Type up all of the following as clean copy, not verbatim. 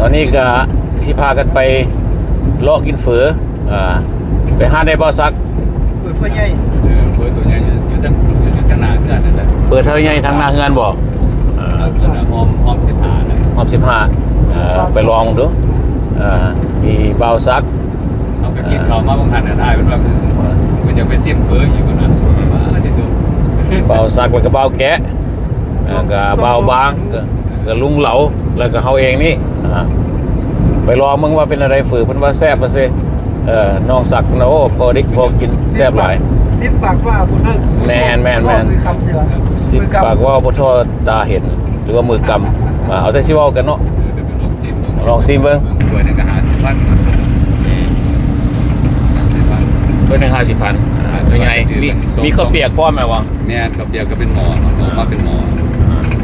ตอนนี้ก็สิพากันไปเลาะกินเฝอไปหาได้บ่ซักเฝอใหญ่เฝอตัวใหญ่อยู่ทั้งหน้าเฮือนนั่นแหละเฝอเท่าใหญ่ทั้งหน้าเฮือนบ่หอม15นะหอม15ไปลองดูมีเบาซักเอาไปกินข้าวมาบางท่านน่ะได้เป็นว่ามันจะไปซิมเฝออยู่ก่อนนะว่าที่ตัวเบาซักแล้วก็เบาแกะก็เบาบางก็ลุงเหลาแล้วก็เฮาเองนี่ไปลองมึงว่าเป็นอะไรฝืนมันว่าแซ่บมาซิน้องสักนะโอ้พอดิกพอกินแซ่บหลาย10 ปากว่าบ่เลิกแม่น10 ปากว่าบ่ทอตาเห็นหรือว่ามือกำเอาแต่สิเว้ากันเนาะลองซิมเบิ่งถ้วยนึงก็50,000ถ้วยนึง50,000เป็นไงมีข้าวเปียกพร้อมมั้ยวะแม่นข้าวเปียกก็เป็นหม้อมาเป็นหม้อ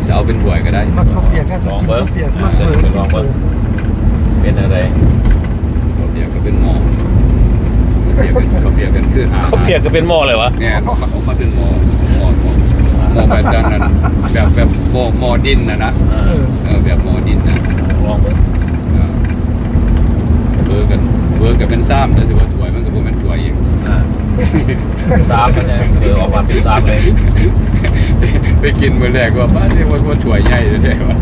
จะเอาเป็นถ้วยก็ได้มักข้าวเปียกก็ลองเบิ่งลองเบิ่งเป็นอะไรข้าวเปียกก็เป็นหม้อข้าวเปียกกันคือข้าวเปียกก็เป็นหม้อเลยวะเนี่ยออกมาเป็นหม้อแบบนั้นแบบหม้อดินนะแบบหม้อดินนะลองเบิ่งเบอร์กันเป็นซ้ำแต่ถือว่าถ้วยมันก็บ่แม่นถ้วยอีกซ้ำใช่ออกมาเป็นซ้ำเลยไปกินมื้อแรกว่าบ้านนี่ว่าถ้วยใหญ่แท้ๆว่า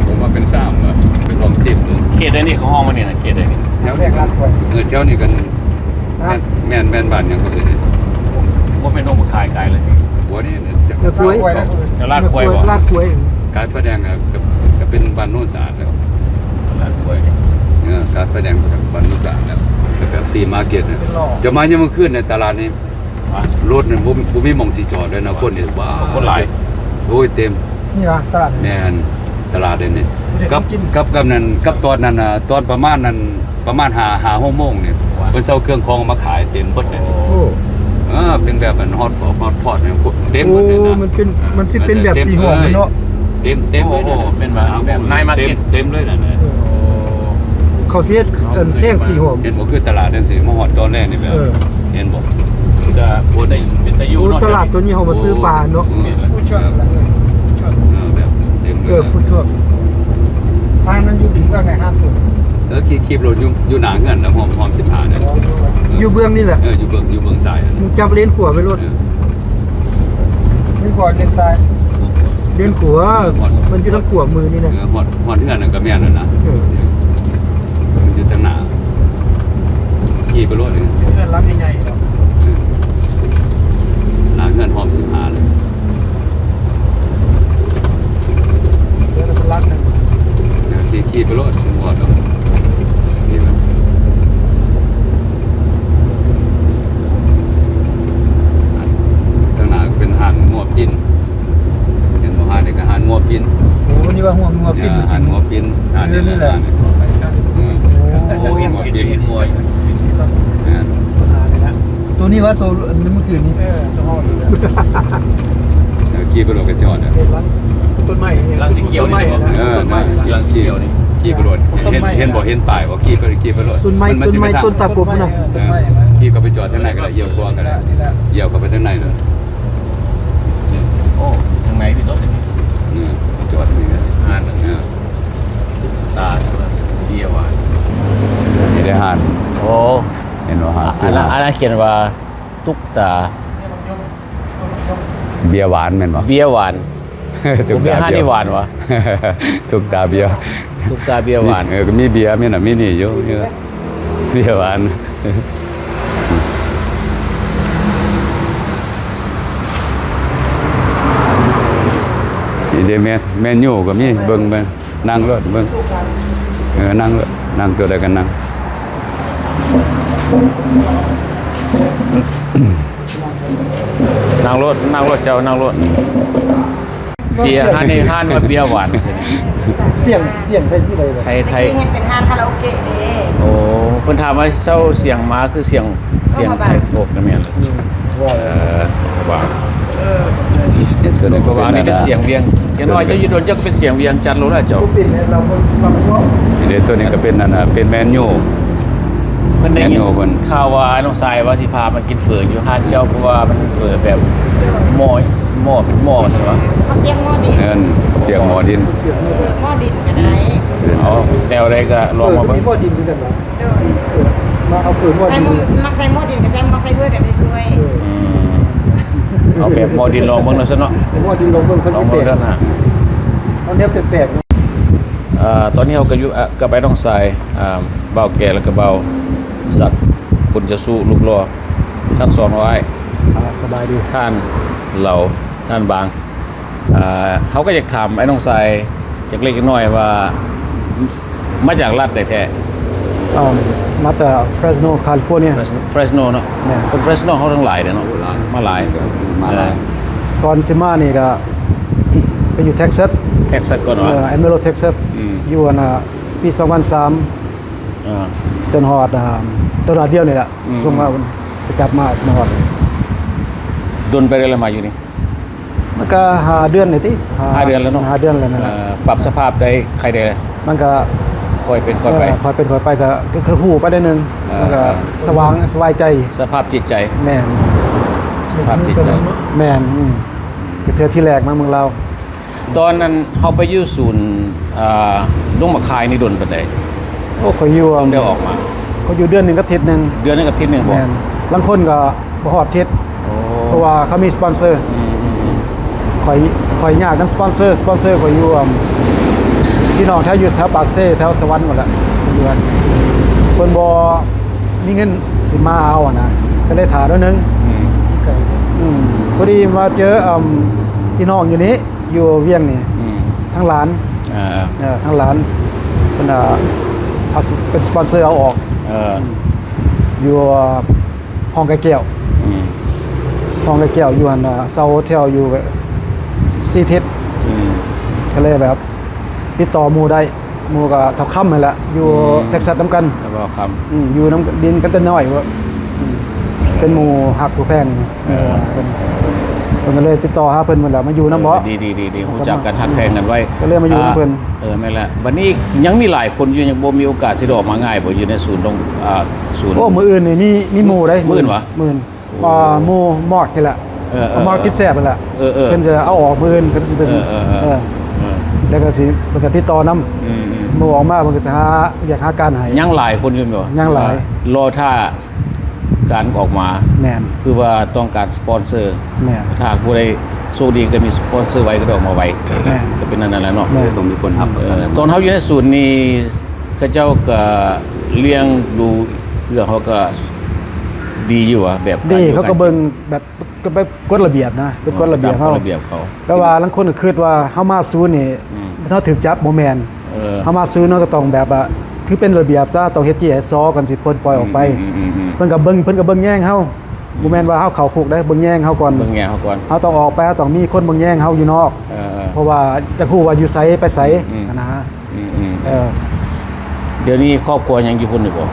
ผมว่าเป็นซ้ำว่ะเป็นลองซิมดูเขตได้นี่เขาห้องมาเนี่ยนะเขตได้นี่แถวแรกร้านถ้วยแถวนี้กันแม่นบ้านหยังก็อื่นนี่ว่าเป็นนมขายไก่เลยหัวนี่จะสวยลาดควายบ่ลาดควายกายไฟแดงก็เป็นบ้านโนนสะอาดแล้วลาดควายกายไฟแดงกับบ้านโนนสะอาดแล้วแบบฟรีมาร์เก็ตน่ะจะมายังมื้อคืนในตลาดนี้รถนี่บ่มีหม่องสิจอดเลยนะคนนี่ว้าคนหลายโอ้ยเต็มนี่ว่ะตลาดแม่นตลาดนี่กับนั้นกับตอนนั้นน่ะตอนประมาณนั้นประมาณ5 โมงนี่เพิ่นเอาเครื่องของมาขายเต็มเบิดเลยเป็นแบบฮอตพอตเนี่ยเต็มหมดเลยนะมันสิเป็นแบบสีหอมเนาะเต็มเลยเป็นแบบนายมาร์เก็ตเต็มเลยนะเขาเทศแท่งสีหอมเห็นบ่คือตลาดจังซี่มาฮอดตอนแรกนี่แบบเห็นบ่จะบ่ได้เป็นตะยูเนาะตลาดตัวนี้เฮามาซื้อปลาเนาะฟู้ดทรัคแบบเต็มเลยฟู้ดทรัคทางนั้นอยู่ถึงเบื้องไหนห้างสุดคลิปรถอยู่หน้าเฮือนแล้วหอม15เนี่ยอยู่เบื้องนี่แหละอยู่เบื้องซ้ายมึงจับเลนขวาไปรถเลนขวาเลนซ้ายเลนขวามันอยู่ทางขวามือนี่นะฮอดเฮือนนั่นก็แม่นนั่นนะอยู่ทางหน้าขี่ไปรถเฮือนหลังใหญ่ๆเนาะหน้าเฮือนหอม15เลยเดี๋ยวมันลักนึงขี่ไปรถถึงหอดแล้วนี่ครับทางหน้าเป็นหาดงัวปินเห็นบ่หาดนี่ก็หาดงัวปินโอ้นี่ว่างัวปินหาดงัวปินหาดนี่แหละโอ้เห็นมวยตัวนี้ว่าตัวนี้เมื่อคืนนี้จะฮอดขี่ไปรถก็สิฮอดต้นไม้ลังสีเขียวนี่ลังสีเขียวนี่ขี่ไปรถเห็นบ่เห็นป้ายว่าขี่ไปรถต้นไม้ต้นตะกบน่ะขี่ก็ไปจอดทางไหนก็ได้เยี่ยวกว่าก็ได้เยี่ยวก็ไปทางไหนเลยโอ้ทางไหนพี่ต้องสิจอดนี่หาดตาสวยเบียร์หวานนี่ได้หาดโอ้เห็นว่าหาดอันนั้นเขียนว่าตุ๊กตาเบียร์หวานแม่นบ่เบียร์หวานตุ๊กตาเบียร์หวานวะตุ๊กตาเบียร์หวานก็มีเบียร์มีน่ะมีนี่อยู่เบียร์หวานเดี๋ยวแม่ยูก็มีเบิ่งนั่งรถเบิ่งนั่งรถนั่งตัวใดกันนั่งเจ้านั่งรถเบียร์ฮันนี่ฮันว่าเบียร์หวานเสียงเป็นที่ใดไทยเฮ็ดเป็นห้างคาราโอเกะเด้โอ้เพิ่นถามว่าเจ้าเสียงมาคือเสียงไทยโบกนะแม่นว่าตัวนี้ก็ว่านี่เป็นเสียงเวียงอย่างน้อยเจ้าอยู่โดนเจ้าก็เป็นเสียงเวียงจันทร์รู้แล้วเจ้าเดี๋ยวตัวนี้ก็เป็นนั่นน่ะเป็นแมนยูเพิ่นได้ยินข่าวว่าน้องทรายว่าสิพามากินเฝออยู่ห้านเจ้าเพราะว่ามันเฝอแบบหม้อใช่มั้ยเขาเปียกหม้อดินเปียกหม้อดินหม้อดินก็ได้อ๋อ แนวใดก็ลองมา เบิ่ เบิ่ ง ง บ่ดินคือกันบ่ โดย มาเอาฝืนบ่ ใส่ ดิน หมอมักใส่หมอดินกับใส่มักใส่ด้วยกันได้ช่วย อืมเอาแบบหมอดินลองเบิ่งหน่อยซะเนาะ บ่ดินลงเบิ่งคน ลอง สิ เบิ่ เป็ ง น ด้านหน้า เอาแนวแปลกๆ ตอนนี้เราก็อยู่กับไอ้น้องสายเบาแก่แล้วก็เบาสักคุณจะสู้ลูกรอทั้งสองร้อย สบายดี ท่านเหล่าท่านบางเขาก็อยากถามไอ้น้องสายจากเล็กน้อยว่ามาจากรัฐใดแท้ มาจากเฟรสโนแคลิฟอร์เนีย เฟรสโนเนาะ แม่น คนเฟรสโนเขาทั้งหลายเลยเนาะมาหลาย มาหลาย ก่อนสิมานี่ก็ไปอยู่เท็กซัส เท็กซัสก่อนเนาะ เอเมโรเท็กซัส อืม อยู่อันปี 2003 อ่า จนฮอดตลาดเดียวนี่แหละ อืม ช่วงว่าไปกลับมาฮอด ดนไปได้แล้วมาอยู่นี่ มันก็หาเดือนนี่ติ ห้าเดือนแล้วเนอะ หาเดือนแล้วนั่นแหละ ปรับสภาพได้ใครได้เลย มันก็ ค่อยเป็นค่อยไป คอยเป็นคอยไปก็คือฮู้ไปได้นึง เออ มันก็สว่างสบายใจ สภาพจิตใจ แม่น สภาพจิตใจ แม่นก็เทื่อที่แรกมาเมืองเรา ตอนนั้นเขาไปอยู่ศูนย์ลุงมะคายนี่ดนปานใด โอ้เขาอยู่ ต้องได้ออกมา เขาอยู่เดือนหนึงกับอาทิตย์หนึง เดือนนึงกับทิศหนึงบ่ แม่นบางคนก็บ่ฮอดอาทิตย์ โอ้ เพราะว่าเขามีสปอนเซอร์ อืม ข่อยยากนำสปอนเซอร์ข่อยอยู่พี่น้องแถวอยู่แถวปากเซ่แถวสวรรค์หมดละอยู่กันเพิ่นบ่มีเงินสิมาเอาอะนะก็ได้ถาด้วยนึง อืม พอดีมาเจอพี่น้องอยู่นี้อยู่เวียงนี่ อืม ทั้งหลาน ทั้งหลานเป็นเอาเป็นสปอนเซอร์เอาออก เออ อยู่ห้องไก่แก้ว อืม ห้องไก่แก้วอยู่อันเซาโฮเทลอยู่ซีทิศ อืม ก็เลยแบบติดต่อหมู่ได้หมู่ก็ทับค่ำนั่นแหละอยู่ อืม เท็กซัสน้ำกัน แล้วก็ค อยู่น้ำดินกันแต่น้อยว่าเป็นหมู่หักผู้แพงเพิ่นก็เลยติดต่อหาเพิ่นหมดแล้วมาอยู่ ำ น้ำบ่ ดีรู้จักกันทักแทงกันไว้ ก็เลยมาอยู่กับเพิ่น แม่นละบัดนี้ยังมีหลายคนอยู่ยังบ่มีโอกาสสิได้ออกมาง่ายบ่อยู่ในศูนย์ตรงศูนย์ โอ้มื้ออื่นนี่มีหมู่ได้ มื้ออื่นวะ มื้ออื่นหมู่มอดนี่แหละ มอดกินแซ่บนั่นแหละ เออ เพิ่นจะเอาออกมื้ออื่นเพิ่นสิเป็น เออ แล้วก็สิเพิ่นก็ติดต่อนำ อืม หมู่ออกมาเพิ่นก็สิหาอยากหาการให้ ยังหลายคนอยู่บ่ ยังหลาย รอท่าการออกมา แม่น คือว่าต้องการสปอนเซอร์ แม่น ถ้าผู้ใดโชคดีก็มีสปอนเซอร์ไว้ก็ได้ออกมาไว้ แม่ ก็เป็นนั่นแหละเนาะ แม่ ต้องมีคนทำ ตอนเขาอยู่ในศูนย์นี่เขาเจ้าก็เลี้ยงดูเรื่องเขาก็ดีอยู่อะแบบ ดีเขาก็เบิ่งแบบก็ไปกฎระเบียบนะเป็นกฎระเบียบ ตาม เขา กฎระเบียบเขา แต่ว่าลางคนก็คิดว่าเฮามาซูนนี่ อืม เฮาถูกจับบ่แม่น เออ เฮามาซูนเนาะก็ต้องแบบว่าคือเป็นระเบียบซะต้องเฮ็ดที่ให้ซอกันสิปล่อยออกไป อืม เพิ่นก็เบิ่งแย่งเฮาบ่แม่นว่าเฮาเข้าคุกได้เบิ่งแย่งเฮาก่อน เบิ่งแง่เขาก่อน เฮาต้องออกไปเฮาต้องมีคนเบิ่งแย่งเฮาอยู่นอก เออ เพราะว่าจะฮู้ว่าอยู่ไสไปไส อืม นะ อืม เ เดี๋ยวนี้ครอบครัวยังอยู่คนหนึ่งบ่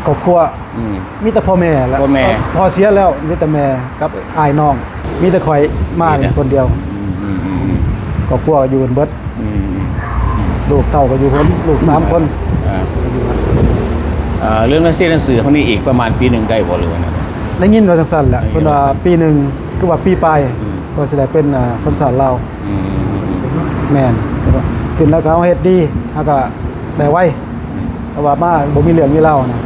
ครอบครัว อืม มีแต่พ่อแม่แหล้ว พ่อแม่ พอเสียแล้วมีแต่แม่กับอ้ายน้อง มีแต่ข่อยมา มีแต่ คนเดียว อืม ครอบครัวก็อยู่กันเบิด อืม ลูกเต้าก็อยู่คนลูก3คน เรื่องหนังสือหนังสือเขานี่อีกประมาณปีหนึ่งได้บ่หรือว่าไง ได้ยินว่าสั้นๆแหละ ได้ยิน เพิ่นว่า ว่าสั้น ปีหนึงคือว่าปีปลาย อืม ก็สิได้เป็นสันสานลาว อืม แม่นขึ้นแล้วก็เฮาเฮ็ดดีเฮาก็ได้ไวเพราะว่ามาบ่มีเรื่องมีเล่าวนะ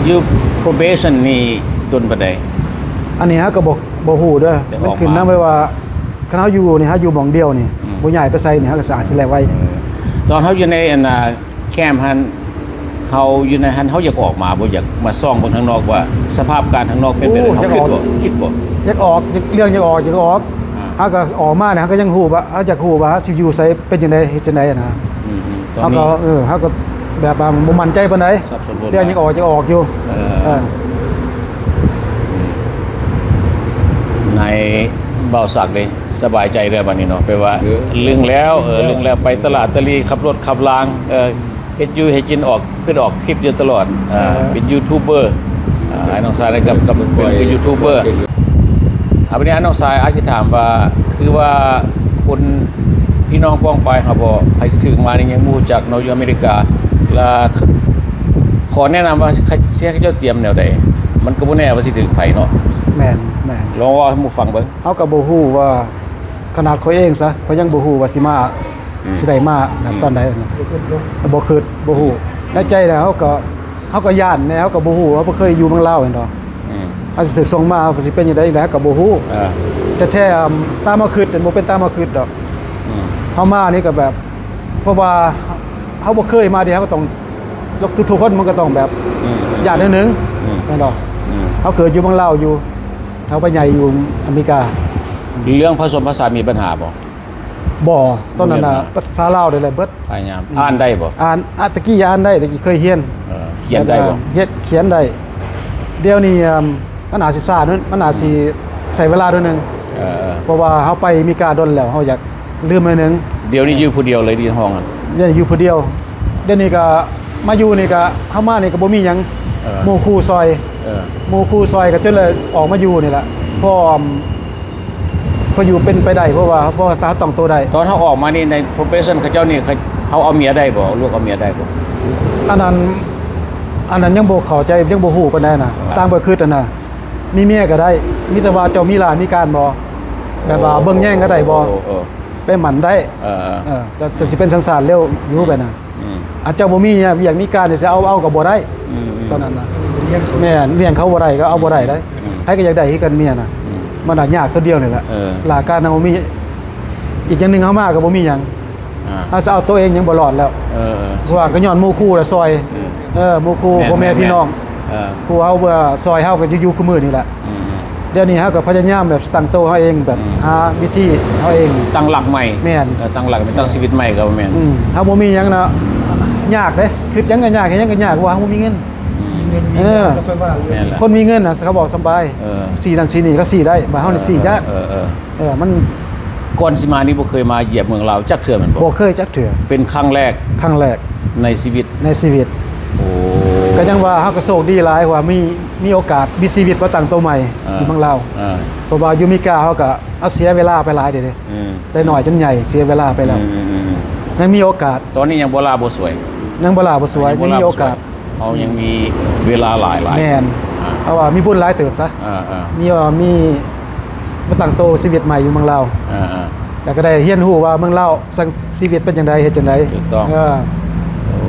ยู probation นี่ดนปานใด อันนี้เฮาก็บ่ฮู้เด้อ แต่อ มัน อกมา ขึ้นนำไว้ว่าคันเฮาอยู่นี่เฮาอยู่หม่องเดียวนี่ อืม บ่ใหญ่ไปใส่นี่เฮาก็สะอาดสิแล้วไว้ ตอนเขาอยู่ในอันแคมป์ฮันเขาอยู่ในฮันเขาอยากออกมาบ่อยากมาซ่องบนข้างนอกว่า สภาพการข้างนอกเป็นไปได้เขาคิดบ่ อยากออกเรื่องอยากออกอยากออก อ่า เฮาก็ออกมาเนี่ยเฮาก็ยังฮู้ว่าเฮาอยากฮู้ว่าเฮาสิอยู่ไสเป็นจังไดเฮ็ดจังไดนะ ตอน เฮา นี้ ก็เฮาก็แบบว่าบ่มั่นใจปานใด สับสนวน เรื่องอยากออกจะออกอยู่ เออ ในเบาสักเลยสบายใจเลยบัดนี้เนาะไปว่าลึงแล้วลึงแล้วไปตลาดตะลีขับรถขับรางเฮ็ดอยู่ให้กินออกขึ้นออกคลิปอยู่ตลอดเป็นยูทูบเบอร์ไอ้น้องสายกับเป็นยูทูบเบอร์วันนี้น้องสายอาจสิถามว่าคือว่าคนพี่น้องป้องไปครับบ่ให้สิถึงมานี่ยังบ่รู้จักเนาะอยู่อเมริกาและขอแนะนำว่าเสียเจ้าเตรียมแนวใดมันก็บ่แน่ว่าสิถึงไผเนาะ แม่นแม่น ลองว่าให้หมู่ฟังเบิ่ง เฮาก็บ่ฮู้ว่าขนาดข่อยเองซะข่อยยังบ่ฮู้ว่าสิมา สิได้มาแบบตอนใดนะบ่คิดบ่ฮู้ในใจแล้วเฮาก็ย่านแนวก็บ่ฮู้ว่าบ่เคยอยู่เมืองลาวแม่นดอก อืม อาจสิถูกส่งมาว่าสิเป็นจังได๋แล้วก็บ่ฮู้ แต่แท้ตามมาคิดมันบ่เป็นตามมาคิดดอก อืม เฮามานี่ก็แบบ เพราะว่าเฮาบ่เคยมาเดี๋ยวเฮาก็ต้องทุกคนมันก็ต้องแบบ อืม ย่านนิดนึง อืม แม่นดอก อืม เฮาเกิดอยู่เมืองลาวอยู่เฮาไปใหญ่อยู่อเมริกา เรื่องผสมภาษามีปัญหาบ่ บ่ตอนนั้นน่ะภาษาลาวได้เลยเบิด พยายามอ่านได้บ่ ตะกี้อ่านได้ตะกี้เคยเรียน เขียนได้บ่ เขียนได้เดี๋ยวนี้มันอาจสิซ่านึงมันอาจสิใช้เวลาด้วยนึง เออ เพราะว่าเฮาไปอเมริกาดนแล้วเฮาอยากลืมหน่อยนึง เดี๋ยวนี้อยู่ผู้เดียวเลยดีห้องอ่ะ เดี๋ยวนี้อยู่ผู้เดียวเดี๋ยวนี้ก็มาอยู่นี่ก็เฮามานี่ก็บ่มีหยัง เออ หมู่คู่ซอย เออ หมู่คู่ซอยก็จนเลยออกมาอยู่นี่แหละเพราะอยู่เป็นไปได้เพราะว่าตาต้องโตได้ ตอนเขาออกมานี่ใน profession เขาเจ้านี่เขาเอาเมียได้บ่ลูกเอาเมียได้บ่ อันนั้นยังบ่เข้าใจยังบ่ฮู้ปานใดนะสร้างบ่คืออันน่ะมีเมียก็ได้มีแต่ว่าเจ้ามีหลานมีการบ่แบบว่าเบิ่งแย่งก็ได้บ่ เออ ไปหมันได้ เออ จะสิเป็นสันสานเร็วอยู่แบบนั้น อืม อาจจะบ่มีเนี่ยอยากมีการนี่สิเอาก็บ่ได้ อืม ตอนนั้นน่ะแม่นเลี้ยงเขาบ่ได้ก็เอาบ่ได้ได้ อืม ให้ก็อยากได้คือกันเมียน่ะ อืม มันน่ะยากตัวเดียวนี่แหละ เออ หลาการน่ะบ่มีอีกอย่างหนึงเฮามาก็บ่มีหยัง อ่า ถ้าจะเอาตัวเองยังบ่รอดแล้ว เออ เพราะว่าก็ย้อนหมู่คู่ละซอย อืม หมู่คู่พ่อแม่พี่น้อง เออ ผู้เฮาบ่ซอยเฮาก็อยู่คือมื้อนี่แหละ อืม เดี๋ยวนี้เฮาก็พยายามแบบตั้งโตวเฮาเองแบบ อืม หาวิธีเฮาเอง ตั้งหลักใหม่ แม่น ตั้งหลักตั้งชีวิตใหม่ก็แม่น เฮาบ่มีหยังนะยากเด้คือหยังก็ยากเฮ็ดหยังก็ยากเพราะว่าเฮาบ่มีเงิน เออ แม่นแหละ คนมีเงินน่ะเขาบอกสบาย เออ สี่นั่นสี่นี่ก็สี่ได้บ่าเฮานี่สี่ยาก เออ มัน ก่อนสิมานี่บ่เคยมาเหยียบเมืองลาวจักเทื่อแม่นบ่ บ่เคยจักเทื่อ เป็นครั้งแรก ครั้งแรก ในชีวิต ในชีวิต โอ้ ก็ยังว่าเฮาก็โชคดีหลายว่ามีโอกาสมีชีวิตมาตั้งตัวใหม่อยู่เมืองลาว เพราะว่าอยู่อเมริกาเขาก็เอาเสียเวลาไปหลายเด้ อืม แต่น้อยจนใหญ่เสียเวลาไปแล้ว อืม ยังมีโอกาส ตอนนี้ยังบ่ลาบ่สวย ยังบ่ลาบ่สวยยังมีโอกาส เขายังมีเวลาหลาย แม่น อ่า เพราะว่ามีบุญหลายเติบซะ มีมาตั้งโตวชีวิตใหม่อยู่เมืองลาว แล้วก็ได้เรียนรู้ว่าเมืองลาวสังชีวิตเป็นจังไดเฮ็ดจังได ถูกต้อง เออ โอ้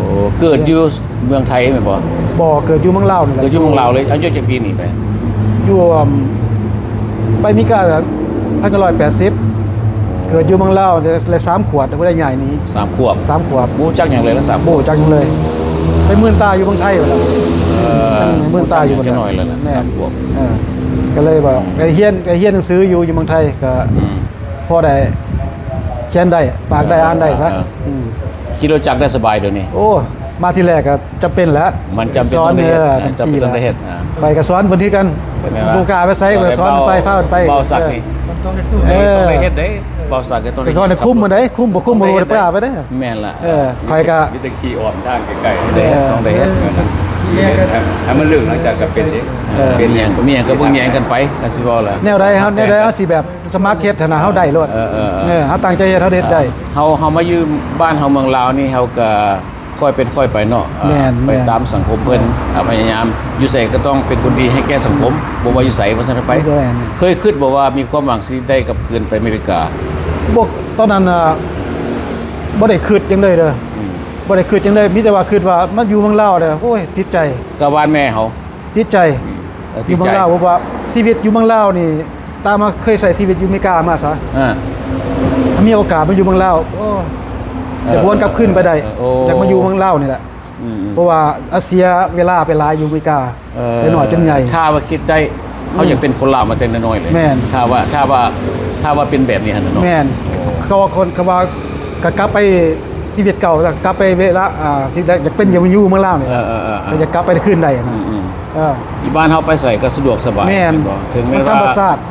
เกิดอยู่เมืองไทยแม่นบ่ บ่เกิดอยู่เมืองลาวนี่แหละ เกิดอยู่เมืองลาวเลยอายุจักปีนี่ไป อยู่ไปมีกา1980เกิดอยู่เมืองลาวเลย3ขวบบ่ได้ใหญ่นี้ 3 ขวบ 3ขวบ บ่รู้จักหยังเลยละ3 ข โบ่ วบ จังเลย ไปหมื่นตาอยู่เมืองไทยพุ่นล่ะ เมืองตายอยู่ จักหน่อยแล้วนะ แม่ 3 ขวบ ก็เลยว่าก็เฮียนหนังสืออยู่เมืองไทยก็ อืม พอได้เขียนได้ปากได้อ่านได้ซะ ม ขี่รถจักรได้สบายเดี๋ยวนี้ โอ้มาที่แรกก็จำเป็นแล้ว มันจำเป็น สอ ต้ น องได้ เอ เฮ็ด อ จำเป็นต้องได้เฮ็ด ไปก็สอนบนที่กัน เป็นไงวะ ดูกาไปไสก็สอนไปพาไป เบาสักนี่ ต้องได้สู้ เออ ต้องได้เฮ็ดเด้เบาสักก็ต้อง ไป ได้ ก่อนได้คุ้มบ่ได้คุ้มบ่คุ้มบ่รู้ได้ไปอาไปได้ แม่นละ คอยก็ มีแต่ขี่ออมทางไกลๆ ได้ต้องได้เฮ็ด ให้มันลึกหลังจากก็เป็นเอง เป็นหยังก็มีหยังก็เบิ่งแยงกันไปกันสิบ่ล่ะ แนวใดเฮาสิแบบสมัครเฮ็ดหั่นน่ะเฮาได้โลด เออ เฮาตั้งใจเฮ็ดเฮาเฮ็ดได้ เฮามาอยู่บ้านเฮาเมืองลาวนี่เฮาก็ค่อยเป็นค่อยไปเนาะ แม่น ไปตามสังคมเพิ่นพยายามอยู่ไสก็ต้องเป็นคนดีให้แก่สังคมบ่ว่าอยู่ไสว่าซั่นไป แม่น เคยคิดบ่ว่ามีความหวังสิได้กลับคืนไปอเมริกา บ่ตอนนั้นบ่ได้คิดจังเลยเด้อ อืม บ่ได้คิดจังเลยมีแต่ว่าคิดว่ามันอยู่เมืองลาวเด้อโอ้ยติดใจ ก็บ้านแม่เฮา ติดใจ เออ อ ติด ยู่เมือ ใจ งลาวเพราะว่าชีวิตอยู่เมืองลาวนี่ตามมาเคยใส่ชีวิตอยู่อเมริกามาซะ อ่า ถ้ามีโอกาสมาอยู่เมืองลาวโอ้จะวนกลับขึ้นไปได้ โอ้ อยากมาอยู่เมืองลาวนี่แหละ อืม เพราะว่าอาเซียเวลาไปหลายอยู่อเมริกาไปหน่อยจนใหญ่ ถ้าว่าคิดได้เขาอยากเป็นคนลาวมาแต่น้อยๆเลย แม่น ถ้าว่าเป็นแบบนี้หั่นน่ะเนาะ แม่นเขาว่าคนเขาว่าก็กลับไปชีวิตเก่ากลับไปเวลาที่อยากเป็นอยู่เมืองลาวนี่ ก็จะกลับไปขึ้นได้นะ อืม เออ ที่บ้านเฮาไปใส่ก็สะดวกสบาย แม่น บ่ถึงแม้ มันธร ว่าร มชาติ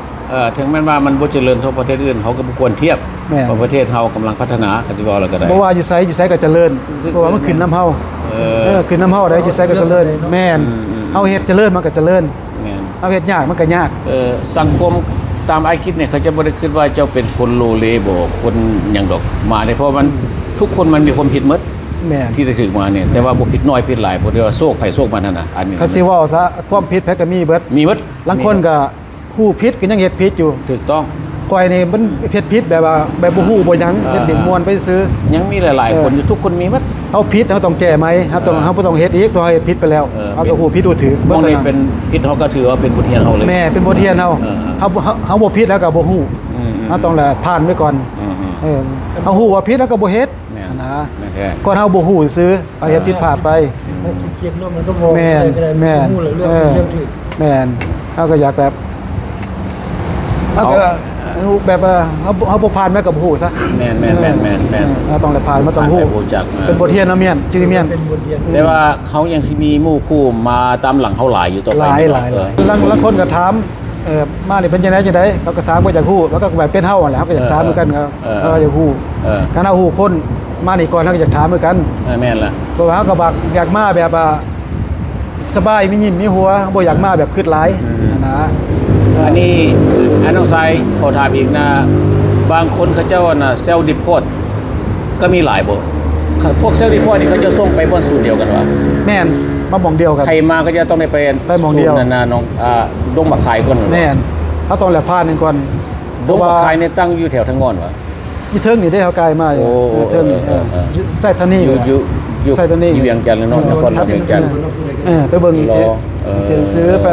ถึงแม้ว่ามันบ่เจริญเท่าประเทศอื่นเขาก็บ่ควรเทียบ แม่น เพราะประเทศเฮากำลังพัฒนาก็สิว่าแล้วก็ได้ เพราะว่าอยู่ไสก็เจริญเพราะว่ามันขึ้นน้ำเฮาขึ้นน้ำเฮาได้อยู่ไสก็เจริญแม่นเฮาเฮ็ดเจริญมันก็เจริญ แม่น เฮาเฮ็ดยากมันก็ยาก สังคมตามไอ้คิดเนี่ยเขาจะบ่ได้คิดว่าเจ้าเป็นคนโลเลบ่คนหยังดอกมาเนี่ยเพราะมันทุกคนมันมีความผิดหมด แม่น ที่ได้ถึงมาเนี่ยแต่ว่าบ่ผิดน้อยผิดหลายบ่ได้ว่าโชคไผโชคมันนั่นน่ะอันนี้ คันสิเว้าซะความผิดแพ้ก็มีเบิด มีหมด ลางคนก็ผู้ผิดก็ยังเฮ็ดผิดอยู่ ถูกต้อง ข่อยนี่มันเฮ็ดผิดแบบว่าแบบบ่ฮู้บ่หยังเฮ็ดเล่นม่วนไปซื้อ ยังมีหลายๆคนอยู่ทุกคนมีหมด เฮาผิดเฮาต้องแก้ไหมเฮาบ่ต้องเฮ็ดอีกเพราะเฮาเฮ็ดผิดไปแล้ว เออ เฮาก็ฮู้ผิดฮู้ถูก มองนี่เป็นพิษเขาก็ถือว่าเป็นบทเรียนเขาเลย แม่เป็นบทเรียนเฮา เออ เฮาบ่ผิดแล้วก็บ่ฮู้ อืม เฮาต้องแหละผ่านไว้ก่อน อืม เออเฮาฮู้ว่าผิดแล้วก็บ่เฮ็ด แม่น นะ แม่นแท้ ก่อนเฮาบ่ฮู้ซื้อเอาเฮ็ดผิดพลาดไป ขี้เกียจเนาะมันก็พอ แม่น ก็ได้ แม่น พูดเรื่อง เออ เรื่องที่ แม่นเฮาก็อยากแบบเฮาก็แบบว่าเฮาบ่ผ่านมาก็บ่ฮู้ซะ แม่นเฮาต้องได้ผ่านมาต้องฮู้ ผ่านไปรู้จัก เป็นบทเรียนนะเมียนชื่อเมียน เป็นบทเรียน แต่ว่าเขายังสิมีหมู่คู่มาตามหลังเขาหลายอยู่ต่อไป หลาย เออ ลังคนก็ถามมานี่เป็นจังได๋เขาก็ถามก็อยากฮู้แล้วก็แบบเป็นเฮานั่นแหละเขาก็อยากถามเหมือนกันครับเขาก็อยากฮู้ เออ คันเอาฮู้คนมานี่ก่อนเขาก็อยากถามเหมือนกัน แม่นล่ะ เพราะว่าเขาก็บักอยากมาแบบว่าสบายมียิ้มมีหัวบ่อยากมาแบบคิดหลายนะ อันนี้น้องชายขอถามอีกนะบางคนเขาเจ้าน่ะเซลล์ดิพอร์ตก็มีหลายบ่พวกเซลล์ดิพอร์ตนี่เขาจะส่งไปบนศูนย์เดียวกันวะ แม่นมาหม่องเดียวกัน ใครมาก็จะต้องได้ไป ไปหม้องเดียว ศูนย์น้องดงบักคายก่อนเหรอ แม่นเขาต้องแลผ่านนึงก่อน ดงบักคายเนี่ยตั้งอยู่แถวทางงอนวะ อยู่เทิงนี่ได้เขากายมาอยู่ โอ้ เทิงนี่ เออ ใส่ทานี่ อยู่ ใส่ตัวนี้ อยู่เวียงจันทร์เลยเนาะนครเวียงจันทร์ ไปเบิ่ง รอเออ ซื้อไป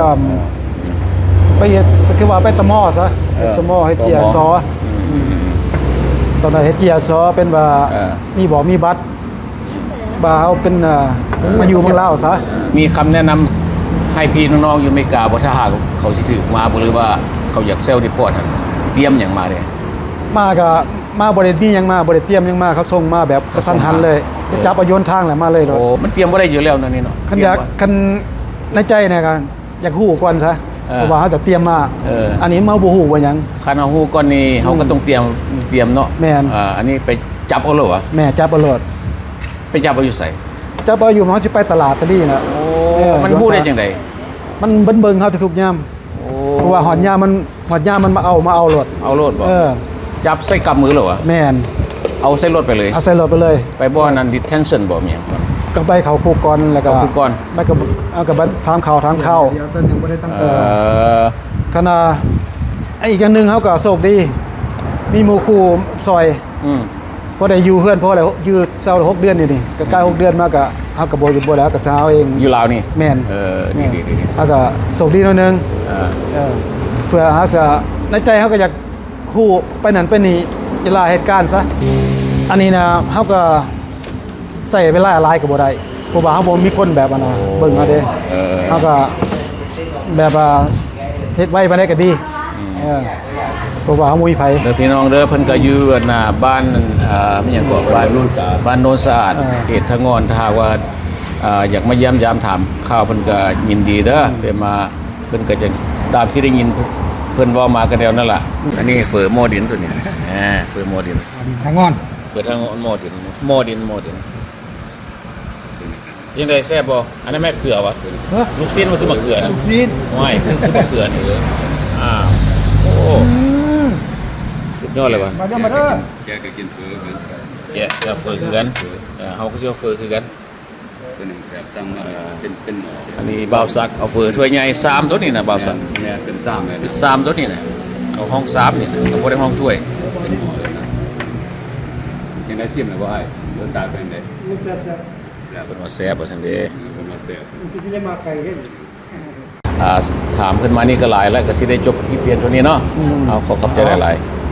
ไปเฮ็ดคือว่าไปตะหม้อซะ เออ ตะหม้อให้เจียซอตอนนั้นเฮ็ดเจียซอเป็นว่า เออ มีบ่มีบัตรบ่าเฮาเป็นมาอยู่เมืองลาวซะ มีคำแนะนำให้พี่น้องๆอยู่อเมริกาบ่ถ้าหากเขาสิถือมาบ่หรือว่าเขาอยากเซลล์ดิพอร์ตเตรียมหยังมาเด้ มาก็มาบ่ได้มีหยังมาบ่ได้เตรียมหยังมาเขาส่งมาแบบกระทันหันเลยไปจับเอาโยนทางแหละมาเลย โอ้มันเตรียมบ่ได้อยู่แล้วนั่นนี่เนาะ คันอยากคันในใจเนี่ยก็อยากฮู้ก่อนซะ เออ เพราะว่าเฮาจะเตรียมมา เอออั นนี้มาบ่ฮู้ว่าหยัง คันเอาฮู้ก่อนนี่เฮาก็ต้องเตรียมเนาะ แม่น อันนี้ไปจับเอาเหรอวะ แม่จับเอาโลด ไปจับเอาอยู่ไส จับเอาอยู่มันสิไปตลาดตะลี่น่ะ มันฮู้ได้จังได๋ มันเบิ่งเฮาทุกๆยาม โอ้ เพราะว่าหอดยามมันมาเอาโลด เอาโลดบ่ เออ จับใส่กำมือเหรอวะ แม่น เอาใส่รถไปเลย เอาใส่รถไปเลย ไปบ่อนั้น detention บ่มีหยัง ก็ไปเขาคูก่อนแล้วก็ เขาคูก่อน ไปกับเอากับถามข่าวถามข้าว เดี๋ยวตอนยังไม่ได้ตั้ง เออ ขณะอีกอย่างหนึงเฮาก็โชคดี มีหมู่คู่ซอย อืม พอได้อยู่เฮือนพอแล้วอยู่เซา6เดือนนี่ก็ใกล้6เดือนมาก็เฮาก็บ่อยู่บ่แล้วก็สาวเอง อยู่ลาวนี่ แม่น เออดี เฮาก็โชคดีหน่อยหนึง ๆอ่า เพื่อหาจะในใจเขาก็อยากคู่ไปนั่นไปนี่เวลาเหตุการณ์ซะอันนี้นะเขาก็ใส่เวลาหลายกับบ่ได้เพราะว่าเขาบ่มีคนแบบอันน่ะเบิ่งเอาเด้ เออ เขาก็แบบว่าเฮ็ดไว้บ่ได้ก็ดีเออเพราะว่าเขาบ่มีไผ เด้อพี่น้องเด้อเพิ่นก็อยู่หน้าบ้านมีหยังก็บ้านโนนสะอาดบ้านโนนสะอาด เออ เขตทางงอนถ้าหากว่าอยากมาเยี่ยมยามถามข่าวเพิ่นก็ยินดีเด้อเพิ่นมาเพิ่นก็จะตามที่ได้ยินเพิ่นเว้ามากันแล้วนั่นล่ะอันนี้เฟอร์โมดินตัวนี้เฟอร์โมดิน ทางงอน เปิดทางโมดินยังไงแซ่บบ่อันนั้นแม่เขือวะลูกชิ้นมันคือมะเขือนะ ฟีด ไม่คือมะเขือนี่เอออ้าวโอ้สุดยอดเลยวะ มาเด้อมาเด้อ แกก็กินเฟือเหมือนกัน แกะจะเฟอร์คือกันเฮาก็สิเอาเฟอร์คือกัน เป็นแบบสั่งมาเป็นหมอ อันนี้บ่าวซักเอาเฟอร์ถ้วยใหญ่3ตัวนี้นะบ่าวซัก เนี่ยเป็นซ้ำเลย เป็น3ตัวนี้นะเอาห้อง3นี่นะเอาบ่ได้ห้องถ้วย เป็นหมอเลยนะยังได้เสียมเลยว่าไอ้รสชาติเป็นไง เพิ่นว่าแซ่บว่าซั่นเด้ เป็นมาเสีย ที่ได้มาไกลเด้อ ถามขึ้นมานี่ก็หลายแล้วก็สิได้จบคลิปเพียงเท่านี้เนาะเอาขอบใจหลายๆ